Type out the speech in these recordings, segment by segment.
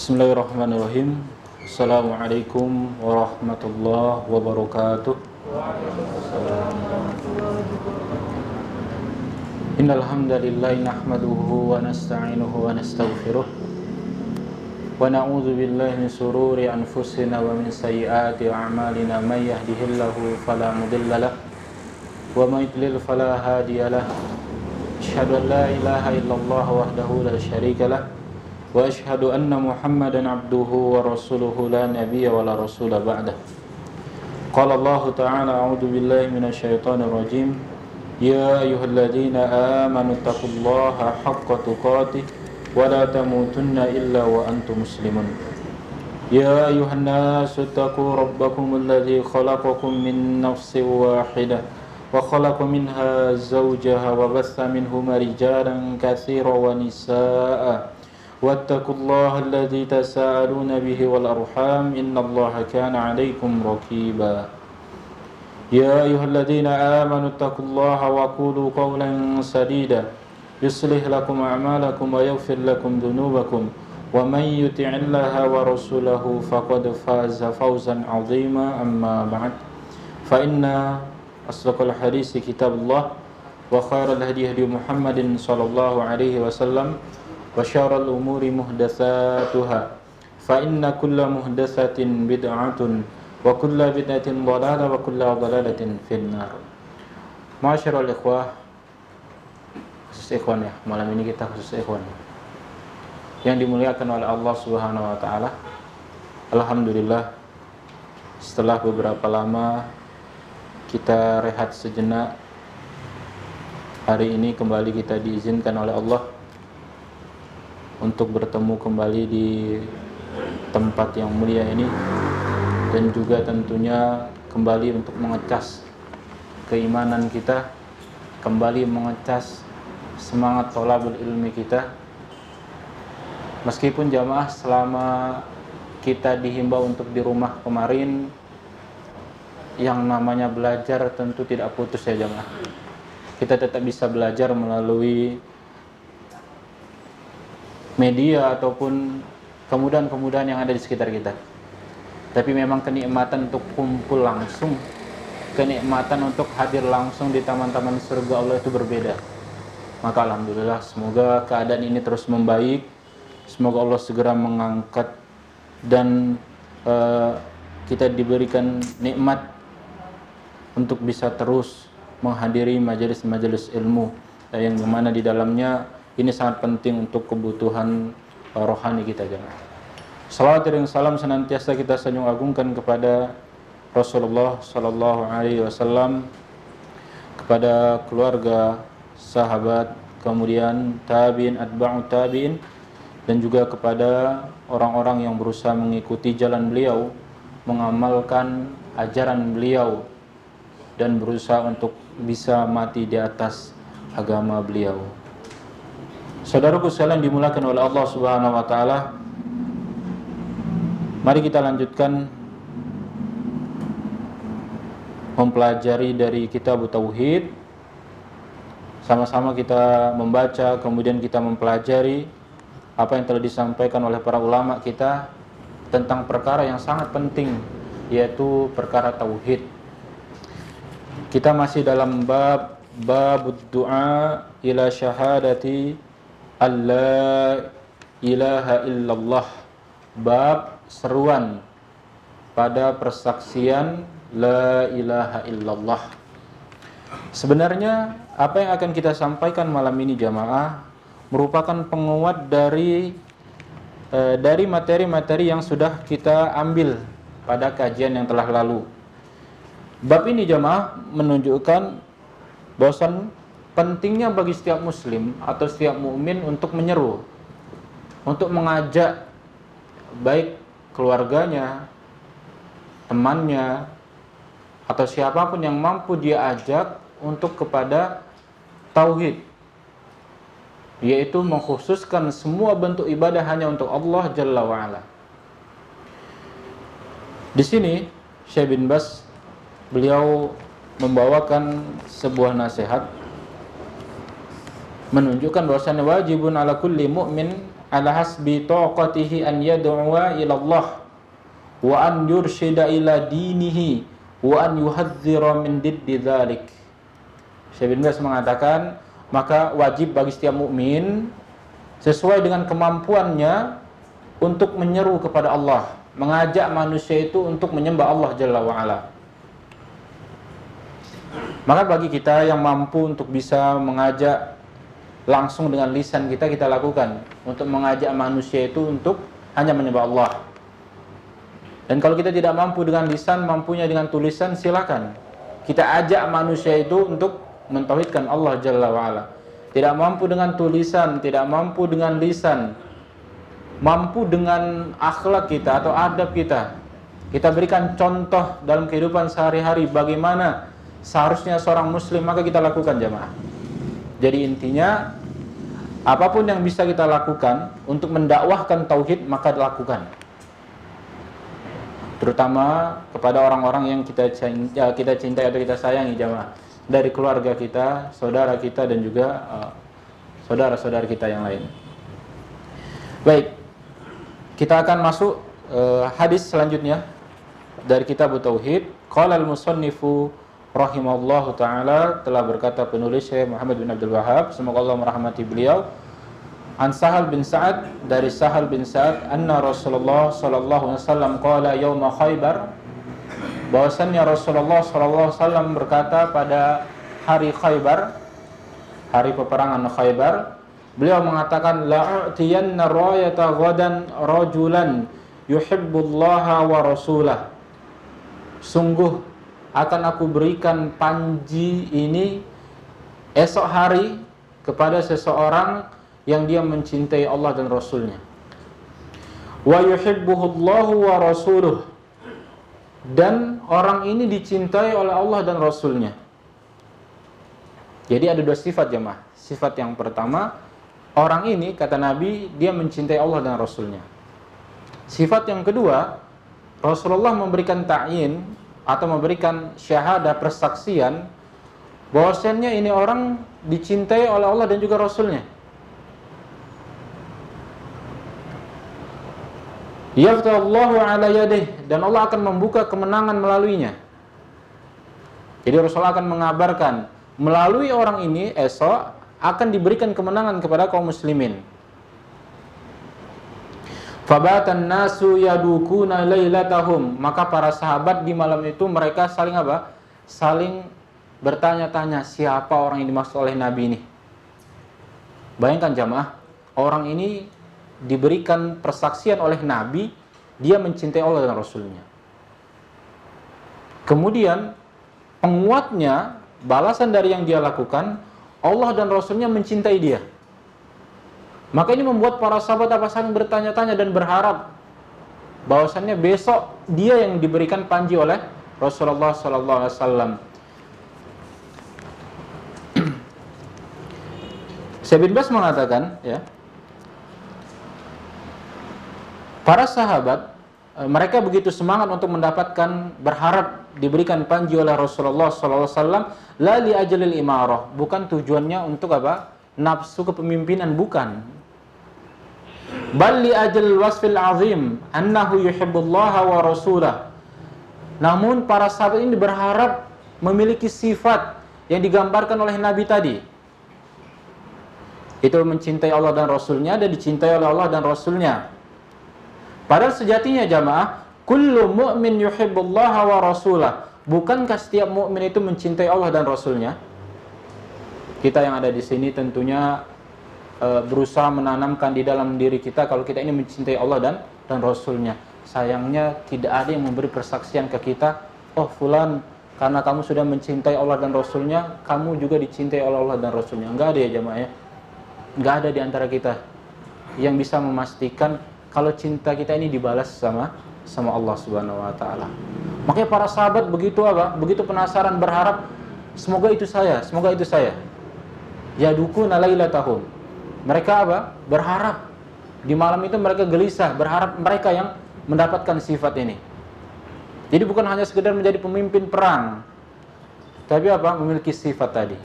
Bismillahirrahmanirrahim. Assalamualaikum warahmatullahi wabarakatuh. Innal hamdalillah nahmaduhu wa nasta'inuhu wa nastaghfiruh wa na'udzu billahi min shururi anfusina wa min sayyiati a'malina may yahdihillahu fala mudilla lahu wa may yudlil fala hadiya lahu. Asyhadu an la ilaha illallah wahdahu la syarika lahu wa asyhadu anna Muhammadan abduhu wa rasuluhu la nabiyya wa la rasula ba'dah. Qala Allah ta'ala a'udzu billahi minasyaitonir rajim. Ya ayyuhalladzina amanu taqullaha haqqa tuqatih wa la tamutunna illa wa antum muslimun. Ya ayyuhan nasu taqu rabbakumul ladzi khalaqakum min nafsin wahidah wa khalaqa minha zawjaha wa bassa minhuma rijalan katsiran wa nisaa'a wattaqullaha alladzi tasaaluna bihi wal arham innallaha kana 'alaikum raqiba. Ya ayyuhalladzina amanu taqullaha wa qulu qawlan sadida yuslih lakum a'malakum wa yaghfir lakum dhunubakum wa man yuti'illaha wa rasulahu faqad faza fawzan 'azima amma ba'd. Fa inna asdaqal hadits kitabullah wa khairal hadi hadi Muhammadin sallallahu alaihi wasallam wa syarrul umuri muhdatsatuha fa inna kulla muhdatsatin bid'atun wa kulla bid'atin dhalalah wa kulla dhalalatin finnar. Ma'asyiral ikhwah, khusus ikhwan ya, malam ini kita khusus ikhwan yang dimuliakan oleh Allah Subhanahu wa taala. Alhamdulillah, setelah beberapa lama kita rehat sejenak, hari ini kembali kita diizinkan oleh Allah untuk bertemu kembali di tempat yang mulia ini, dan juga tentunya kembali untuk mengecas keimanan kita, kembali mengecas semangat thalabul ilmi kita. Meskipun jamaah selama kita dihimbau untuk di rumah kemarin, yang namanya belajar tentu tidak putus ya jamaah. Kita tetap bisa belajar melalui media ataupun kemudahan-kemudahan yang ada di sekitar kita. Tapi memang kenikmatan untuk kumpul langsung, kenikmatan untuk hadir langsung di taman-taman surga Allah itu berbeda. Maka alhamdulillah, semoga keadaan ini terus membaik. Semoga Allah segera mengangkat dan kita diberikan nikmat untuk bisa terus menghadiri majelis-majelis ilmu yang dimana di dalamnya ini sangat penting untuk kebutuhan rohani kita jemaah. Salawat dan salam senantiasa kita sanjung agungkan kepada Rasulullah sallallahu alaihi wasallam, kepada keluarga, sahabat, kemudian tabi'in, atba'u tabi'in, dan juga kepada orang-orang yang berusaha mengikuti jalan beliau, mengamalkan ajaran beliau, dan berusaha untuk bisa mati di atas agama beliau. Saudaraku sekalian dimulakan oleh Allah Subhanahu wa taala, mari kita lanjutkan mempelajari dari kitab Tauhid. Sama-sama kita membaca, kemudian kita mempelajari apa yang telah disampaikan oleh para ulama kita tentang perkara yang sangat penting, yaitu perkara Tauhid. Kita masih dalam bab du'a ila syahadati alla ilaha illallah, bab seruan pada persaksian la ilaha illallah. Sebenarnya apa yang akan kita sampaikan malam ini jamaah merupakan penguat dari materi-materi yang sudah kita ambil pada kajian yang telah lalu. Bab ini jamaah menunjukkan bahwasan pentingnya bagi setiap muslim atau setiap mukmin untuk menyeru, untuk mengajak baik keluarganya, temannya, atau siapapun yang mampu dia ajak untuk kepada tauhid, yaitu mengkhususkan semua bentuk ibadah hanya untuk Allah Jalla wa'ala. Di sini Syekh bin Baz beliau membawakan sebuah nasihat menunjukkan bahwasannya wajibun ala kulli mu'min ala hasbi taqatihi an yad'uwa ila Allah wa an yurshida ila dinihi wa an yuhadzira min diddi dzalik. Syekh bin Baz mengatakan, maka wajib bagi setiap mukmin sesuai dengan kemampuannya untuk menyeru kepada Allah, mengajak manusia itu untuk menyembah Allah Jalla wa Ala. Maka bagi kita yang mampu untuk bisa mengajak langsung dengan lisan kita, kita lakukan untuk mengajak manusia itu untuk hanya menyembah Allah. Dan kalau kita tidak mampu dengan lisan, mampunya dengan tulisan, silakan kita ajak manusia itu untuk mentauhidkan Allah Jalla wa'ala. Tidak mampu dengan tulisan, tidak mampu dengan lisan, mampu dengan akhlak kita atau adab kita, kita berikan contoh dalam kehidupan sehari-hari bagaimana seharusnya seorang muslim, maka kita lakukan jamaah. Jadi intinya, apapun yang bisa kita lakukan untuk mendakwahkan tauhid, maka lakukan. Terutama kepada orang-orang yang kita cintai atau kita sayangi jamaah, dari keluarga kita, saudara kita, dan juga saudara-saudara kita yang lain. Baik, kita akan masuk hadis selanjutnya dari kitab Tauhid. Qala al-musannifu rahimahullahu ta'ala, telah berkata penulis Syekh Muhammad bin Abdul Wahhab, semoga Allah merahmati beliau, an Sahal bin Sa'ad, dari Sahal bin Sa'ad, anna Rasulullah sallallahu alaihi wasallam qala yauma Khaybar, bahwasannya Rasulullah sallallahu alaihi wasallam berkata pada hari Khaybar, hari peperangan Khaybar, beliau mengatakan, la'utiyanna rayata ghadan rajulan yuhibbullaha wa rasulah, sungguh akan aku berikan panji ini esok hari kepada seseorang yang dia mencintai Allah dan Rasulnya. Wa yuhibbuhullahu wa rasuluh, dan orang ini dicintai oleh Allah dan Rasulnya. Jadi ada dua sifat jemaah. Sifat yang pertama, orang ini kata Nabi dia mencintai Allah dan Rasulnya. Sifat yang kedua, Rasulullah memberikan ta'yin atau memberikan syahadah, persaksian bahwasanya ini orang dicintai oleh Allah dan juga Rasulnya. Yaftallahu ala yadih, dan Allah akan membuka kemenangan melaluinya. Jadi Rasulullah akan mengabarkan melalui orang ini esok akan diberikan kemenangan kepada kaum muslimin. Fabatan nasu yadukuna lailatahum, maka para sahabat di malam itu mereka saling apa? Saling bertanya-tanya, siapa orang yang dimaksud oleh Nabi ini? Bayangkan jamaah, orang ini diberikan persaksian oleh Nabi, dia mencintai Allah dan Rasulnya. Kemudian penguatnya, balasan dari yang dia lakukan, Allah dan Rasulnya mencintai dia. Maka ini membuat para sahabat saling bertanya-tanya dan berharap bahwasannya besok dia yang diberikan panji oleh Rasulullah SAW. Syekh bin Baz mengatakan, ya, para sahabat mereka begitu semangat untuk mendapatkan, berharap diberikan panji oleh Rasulullah SAW, la li ajalil imarah, bukan tujuannya untuk apa? Nafsu kepemimpinan, bukan. Bal li ajal wasfil azim annahu yuhibbullaha wa rasulah. Namun para sahabat ini berharap memiliki sifat yang digambarkan oleh Nabi tadi. Itu mencintai Allah dan Rasulnya, dan dicintai oleh Allah dan Rasulnya. Padahal sejatinya jamaah, kullu mu'min yuhibbullaha wa rasulah. Bukankah setiap mukmin itu mencintai Allah dan Rasulnya? Kita yang ada di sini tentunya berusaha menanamkan di dalam diri kita kalau kita ini mencintai Allah dan Rasulnya. Sayangnya tidak ada yang memberi persaksian ke kita, oh fulan, karena kamu sudah mencintai Allah dan Rasulnya, kamu juga dicintai oleh Allah dan Rasulnya. Enggak ada ya jamaah ya. Enggak ada di antara kita yang bisa memastikan kalau cinta kita ini dibalas sama Allah Subhanahu wa taala. Makanya para sahabat begitu apa? Begitu penasaran, berharap semoga itu saya, semoga itu saya. Yadukuna lailatahum. Mereka apa? Berharap. Di malam itu mereka gelisah, berharap mereka yang mendapatkan sifat ini. Jadi bukan hanya sekedar menjadi pemimpin perang, tapi apa? Memiliki sifat tadi.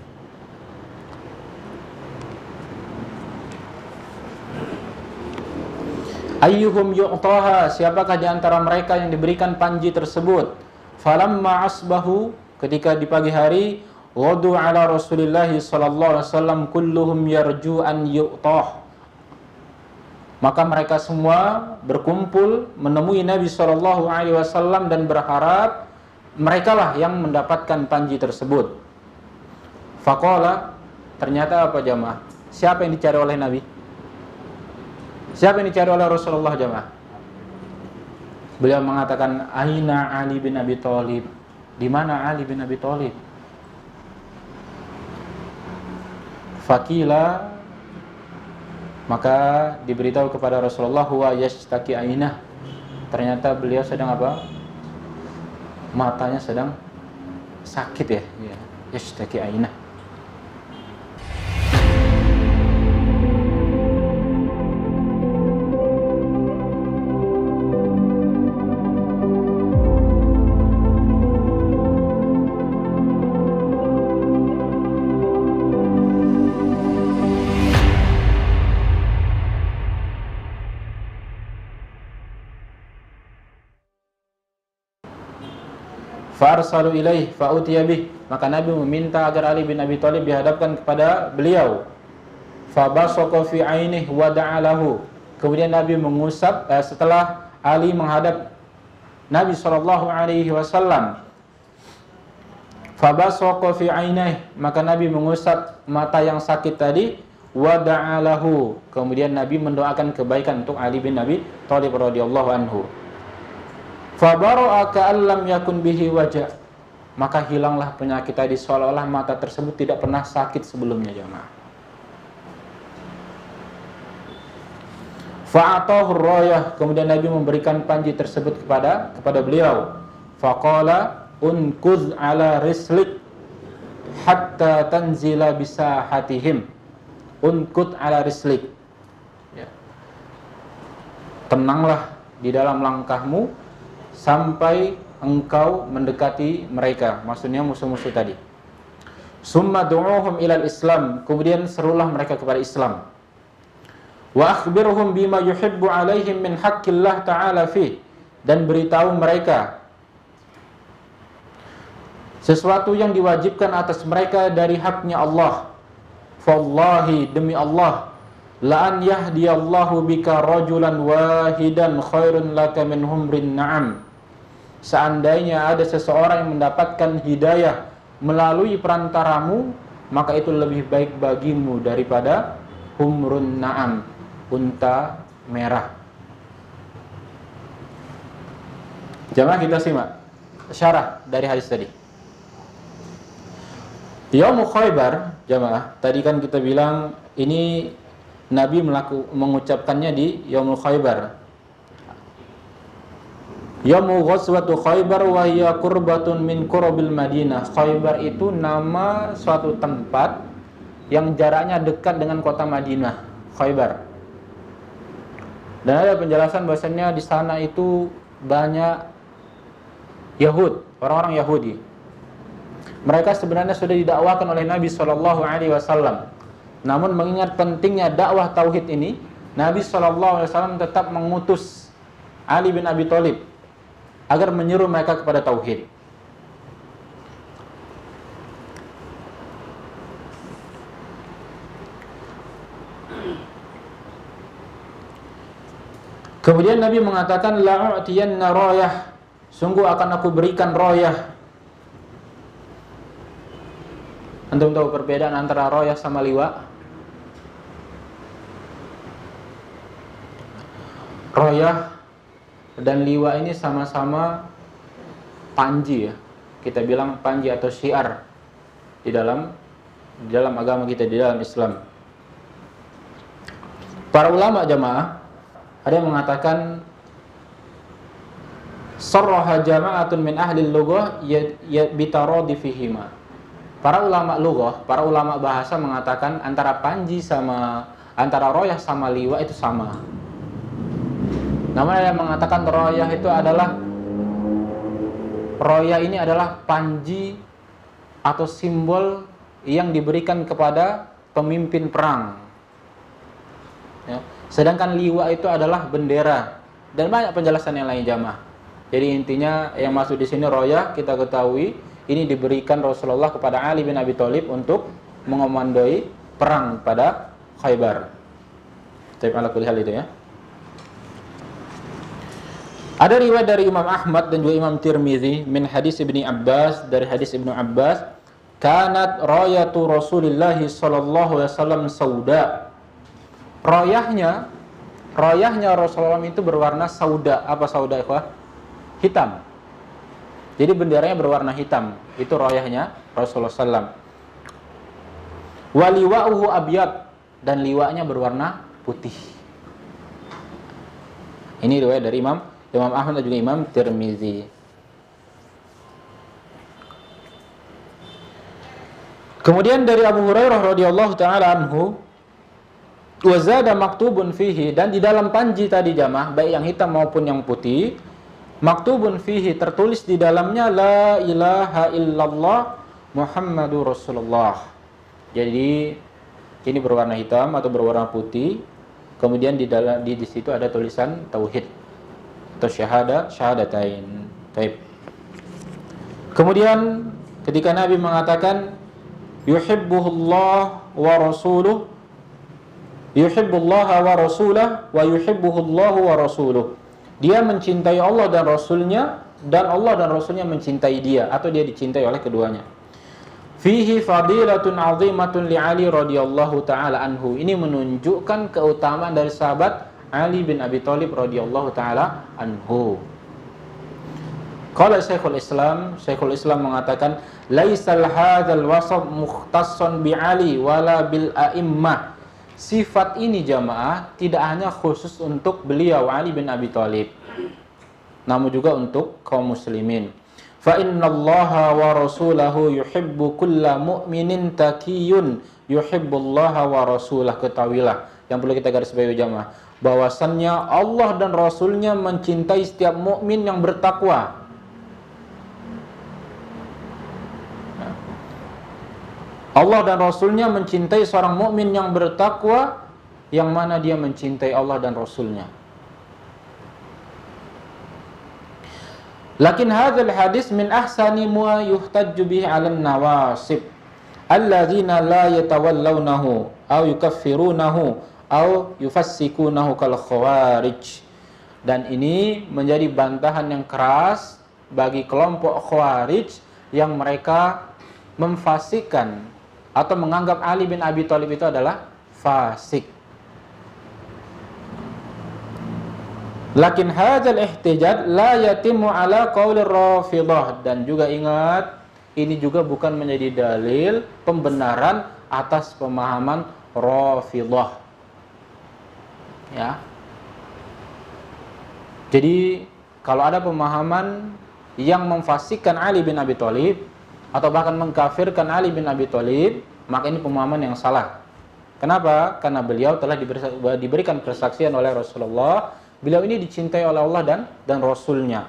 Ayyuhum yu'taha, siapakah di antara mereka yang diberikan panji tersebut? Falamma asbahu, ketika di pagi hari, ghadu ala Rasulillah sallallahu alaihi wasallam kulluhum yarju an yu'tah. Maka mereka semua berkumpul menemui Nabi sallallahu alaihi wasallam dan berharap merekalah yang mendapatkan panji tersebut. Faqala, ternyata apa jamaah? Siapa yang dicari oleh Nabi? Siapa yang dicari oleh Rasulullah jamaah? Beliau mengatakan, Aina Ali bin Abi Thalib? Di mana Ali bin Abi Thalib? Fakila, maka diberitahu kepada Rasulullah, huwa yashtaki ainah. Ternyata beliau sedang apa? Matanya sedang sakit ya. Yashtaki ainah. Farsalu ilaih fa'utiya bih, maka Nabi meminta agar Ali bin Abi Thalib dihadapkan kepada beliau. Fabasaqa fi ainih wa da'alahu, kemudian Nabi mengusap setelah Ali menghadap Nabi sallallahu alaihi wasallam. Fabasaqa fi ainih, maka Nabi mengusap mata yang sakit tadi, wa da'alahu, kemudian Nabi mendoakan kebaikan untuk Ali bin Abi Thalib radhiyallahu anhu. Fabara'a ka'an lam yakun bihi wajah, maka hilanglah penyakit tadi seolah-olah mata tersebut tidak pernah sakit sebelumnya jemaah. Fa'atahu rayah, kemudian Nabi memberikan panji tersebut kepada beliau. Faqala unkuz ala rislik hatta tanzila bisahatihim. Unkuz ala rislik, ya. Tenanglah di dalam langkahmu sampai engkau mendekati mereka, maksudnya musuh-musuh tadi. Summa du'uhum ilal Islam, kemudian serulah mereka kepada Islam. Wa akhbirhum bima yuhibbu alaihim min haqqillah ta'ala fi, dan beritahu mereka sesuatu yang diwajibkan atas mereka dari haknya Allah. Fallahi, demi Allah, la an yahdiyallahu bika rajulan wahidan khairun laka min humrin na'am. Seandainya ada seseorang yang mendapatkan hidayah melalui perantaramu, maka itu lebih baik bagimu daripada humrun na'am, unta merah. Jamaah kita simak syarah dari hadis tadi. Yaumul Khaybar, jamaah, tadi kan kita bilang ini Nabi mengucapkannya di Yaumul Khaybar. Yaumu ghazwatu Khaybar wa hiya qurbatun min qurabil Madinah. Khaybar itu nama suatu tempat yang jaraknya dekat dengan kota Madinah, Khaybar. Dan ada penjelasan bahwasanya di sana itu banyak Yahud, orang-orang Yahudi. Mereka sebenarnya sudah didakwakan oleh Nabi sallallahu alaihi wasallam. Namun mengingat pentingnya dakwah tauhid ini, Nabi sallallahu alaihi wasallam tetap mengutus Ali bin Abi Thalib agar menyuruh mereka kepada tauhid. Kemudian Nabi mengatakan, la'u'tiyanna rayah, sungguh akan aku berikan rayah. Antum tahu perbedaan antara rayah sama liwa? Rayah dan liwa ini sama-sama panji ya. Kita bilang panji atau syiar di dalam agama kita, di dalam Islam. Para ulama jamaah ada yang mengatakan sarraha jama'atun min ahli lughah bitaradi fihima. Para ulama lughah, para ulama bahasa mengatakan antara panji sama antara rayah sama liwa itu sama. Namun ada yang mengatakan rayah itu adalah, rayah ini adalah panji atau simbol yang diberikan kepada pemimpin perang. Ya. Sedangkan liwa itu adalah bendera, dan banyak penjelasan yang lain jamaah. Jadi intinya yang masuk di sini royah, kita ketahui ini diberikan Rasulullah kepada Ali bin Abi Thalib untuk mengomandoi perang pada Khaybar. Tapi ala kulli hal itu ya. Ada riwayat dari Imam Ahmad dan juga Imam Tirmizi min hadis Ibni Abbas, dari hadis Ibnu Abbas, kanat rayatu Rasulillah sallallahu alaihi wasallam sauda. Royahnya Rasulullah itu berwarna sauda. Apa sauda ikhwah? Hitam. Jadi benderanya berwarna hitam. Itu royahnya Rasulullah sallam. Waliwa'uhu abyad, dan liwanya berwarna putih. Ini riwayat dari Imam Ahmad dan juga Imam Tirmizi. Kemudian dari Abu Hurairah radhiyallahu taala anhu, wa zada maktubun fihi, dan di dalam panji tadi jamaah, baik yang hitam maupun yang putih, maktubun fihi, tertulis di dalamnya la ilaha illallah Muhammadur Rasulullah. Jadi ini berwarna hitam atau berwarna putih. Kemudian di situ ada tulisan tauhid atau syahadatain. Baik. Kemudian ketika Nabi mengatakan yuhibbullah wa rasuluh, yuhibbullah wa rasulah wa yuhibbuhullahu wa rasuluh. Dia mencintai Allah dan Rasulnya, dan Allah dan Rasulnya mencintai dia, atau dia dicintai oleh keduanya. Fihi fadilatun azimatun li Ali radhiyallahu taala anhu. Ini menunjukkan keutamaan dari sahabat Ali bin Abi Thalib radhiyallahu taala anhu. Qala Syekhul Islam mengatakan laisal hadzal wasf mukhtassan bi Ali wala bil a'immah. Sifat ini jamaah tidak hanya khusus untuk beliau Ali bin Abi Thalib, namun juga untuk kaum muslimin. Fa innallaha wa rasulahu yuhibbu kulla mu'minin taqiyun yuhibbullaha wa rasulah. Ketahuilah, yang perlu kita garis bawahi jamaah, bahwasannya Allah dan Rasulnya mencintai setiap mukmin yang bertakwa. Allah dan Rasulnya mencintai seorang mukmin yang bertakwa, yang mana dia mencintai Allah dan Rasulnya. Lakin hadzal hadis min ahsani ma yuhtajju bihi 'alan nawasib alladzina la yatawallawnahu aw yukaffirunahu aw yufassikunahu kal khawarij. Dan ini menjadi bantahan yang keras bagi kelompok khawarij yang mereka memfasikkan atau menganggap Ali bin Abi Thalib itu adalah fasik. Lakin hadzal ihtijaj la yatimu ala qaulir Rafidhah. Dan juga ingat, ini juga bukan menjadi dalil pembenaran atas pemahaman Rafidhah. Ya. Jadi kalau ada pemahaman yang memfasikkan Ali bin Abi Thalib atau bahkan mengkafirkan Ali bin Abi Thalib, maka ini pemahaman yang salah. Kenapa? Karena beliau telah diberikan persaksian oleh Rasulullah. Beliau ini dicintai oleh Allah dan Rasulnya.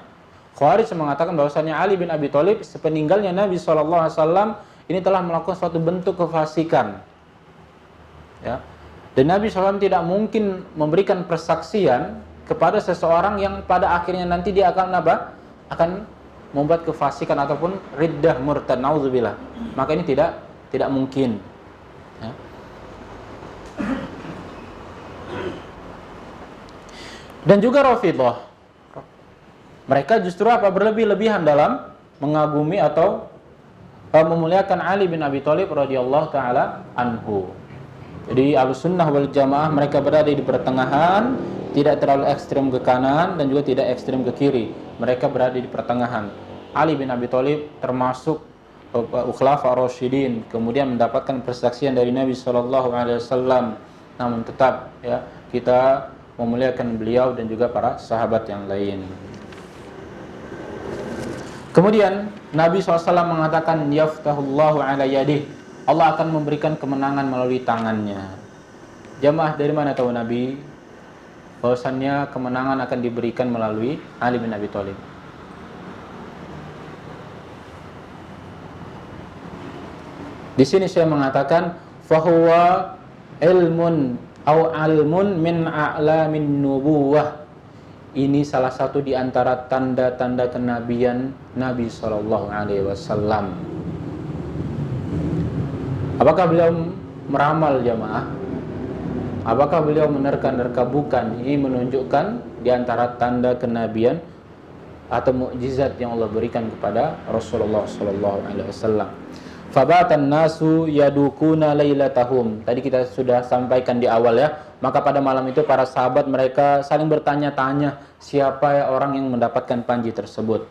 Khawarij mengatakan bahwasanya Ali bin Abi Thalib sepeninggalnya Nabi SAW ini telah melakukan suatu bentuk kefasikan. Ya. Dan Nabi SAW tidak mungkin memberikan persaksian kepada seseorang yang pada akhirnya nanti dia akan apa? Akan membuat kefasikan ataupun riddah murtad, nauzubillah. Maka ini tidak mungkin. Ya. Dan juga Rafidhah, mereka justru apa? Berlebih-lebihan dalam mengagumi atau memuliakan Ali bin Abi Thalib radhiyallahu taala anhu. Jadi Ahlussunnah wal Jamaah mereka berada di pertengahan, tidak terlalu ekstrem ke kanan dan juga tidak ekstrem ke kiri. Mereka berada di pertengahan. Ali bin Abi Thalib termasuk Khulafa Rasyidin, kemudian mendapatkan persaksian dari Nabi SAW. Namun tetap ya kita memuliakan beliau dan juga para sahabat yang lain. Kemudian Nabi SAW mengatakan yaftahullahu ala yadih, Allah akan memberikan kemenangan melalui tangannya. Jamaah, dari mana tahu Nabi bahwasannya kemenangan akan diberikan melalui Ali bin Abi Thalib? Di sini saya mengatakan fahuwa ilmun au almun min a'lamin nubuwah. Ini salah satu di antara tanda-tanda kenabian Nabi sallallahu alaihi wasallam. Apakah beliau meramal jamaah? Apakah beliau menerka-nerka? Bukan. Ini menunjukkan di antara tanda kenabian atau mukjizat yang Allah berikan kepada Rasulullah sallallahu alaihi wasallam. Fabatan nasu yadukuna lailatahum. Tadi kita sudah sampaikan di awal ya. Maka pada malam itu para sahabat mereka saling bertanya-tanya, siapa ya orang yang mendapatkan panji tersebut.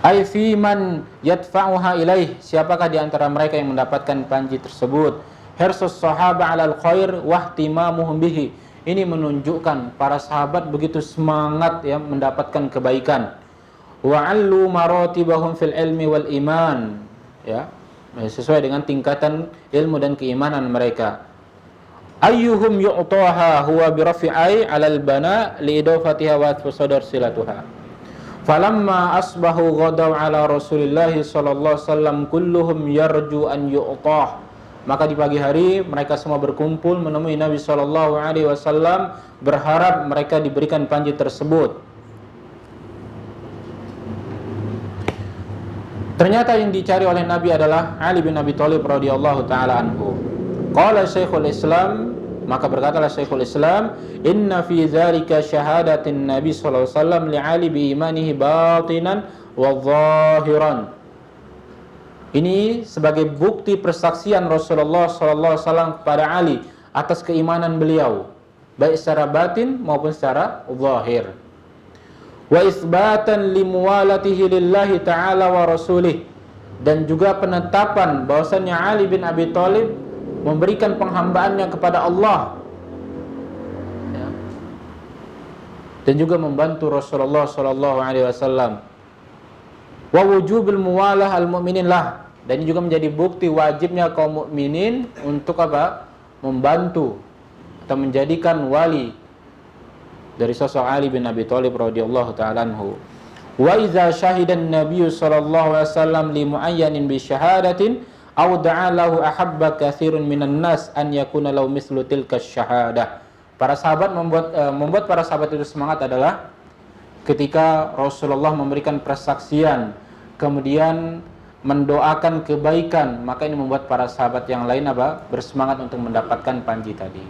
Ai fi man yadfa'uha ilaih, siapakah di antara mereka yang mendapatkan panji tersebut. Hirsus sahaba 'alal khair wa ihtimamuhum bihi. Ini menunjukkan para sahabat begitu semangat ya mendapatkan kebaikan. Wa 'allu maratibahum fil ilmi wal iman, ya, sesuai dengan tingkatan ilmu dan keimanan mereka. Ayyuhum yu'taha huwa birafi'ai 'alal bana li idafatiha wa tusadar silatuha. Falamma asbahu ghadaw 'ala Rasulillah sallallahu alaihi wasallam kulluhum yarju an yu'tah. Maka di pagi hari mereka semua berkumpul menemui Nabi sallallahu alaihi wasallam berharap mereka diberikan panji tersebut. Ternyata yang dicari oleh Nabi adalah Ali bin Abi Thalib radhiyallahu taala anhu. Qala Syekhul Islam, maka berkatalah Syekhul Islam, inna fi dzalika syahadatin Nabi sallallahu alaihi wasallam li Ali bi imanihi batinan wa zahiran. Ini sebagai bukti persaksian Rasulullah sallallahu alaihi wasallam kepada Ali atas keimanan beliau, baik secara batin maupun secara zahir. Wa isbatan limuwalatihi lillahi ta'ala wa rasulih, dan juga penetapan bahwasannya Ali bin Abi Thalib memberikan penghambaannya kepada Allah ya, dan juga membantu Rasulullah sallallahu alaihi wasallam. Wa wujubil muwalah al-mu'minin lah, dan ini juga menjadi bukti wajibnya kaum mukminin untuk apa? Membantu atau menjadikan wali dari sosok Ali bin Abi Thalib radhiyallahu ta'ala anhu. Wa idza syahidan Nabi sallallahu alaihi wasallam li muayyanin bi syahadatin aw da'a lahu ahabba katsirun minan nas an yakuna lahu mislu tilka syahadah. Para sahabat membuat para sahabat itu semangat adalah ketika Rasulullah memberikan persaksian kemudian mendoakan kebaikan, maka ini membuat para sahabat yang lain bersemangat untuk mendapatkan panji tadi.